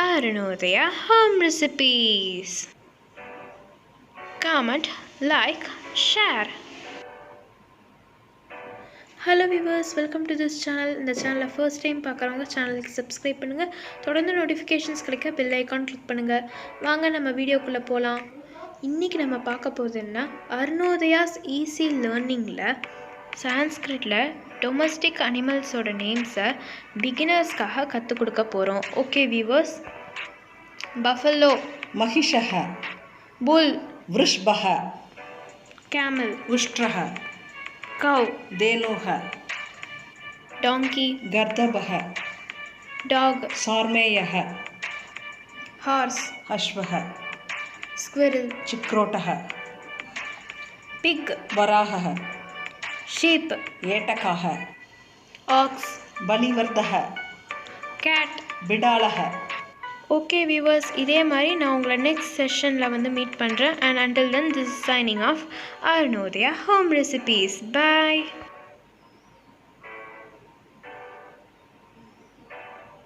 Arunodaya Home Recipes. Comment, like, share. Hello viewers, welcome to this channel. இந்த சேனலை first time பார்க்குறவங்க சேனலுக்கு subscribe பண்ணுங்கள். தொடர்ந்து நோட்டிஃபிகேஷன்ஸ் கிடைக்க பெல் ஐக்கான் கிளிக் பண்ணுங்கள். வாங்க நம்ம வீடியோக்குள்ளே போகலாம். இன்றைக்கி நம்ம பார்க்க போகிறது என்ன, அருணோதயாஸ் ஈஸி லேர்னிங்கில் சான்ஸ்கிரிட்டில் டொமஸ்டிக் அனிமல்ஸோட நேம்ஸை பிகினர்ஸ்க்காக கற்றுக் கொடுக்க போகிறோம். Okay viewers. பஃபலோ, महिषः, புல், वृषभः, camel, उष्ट्रः, cow, धेनुः, donkey, गर्दभः, dog, सार्मेयः, horse, अश्वः, squirrel, चिक्रोटः, pig, वराहः, sheep, एटकः, ox, बलिवर्धः, cat. बिडालः. ஓகே வியூவர்ஸ், இதே மாதிரி நான் உங்களை நெக்ஸ்ட் செஷனில் மீட் பண்ணுறேன். And until then, this is signing off. Arunodaya Home Recipes. Bye.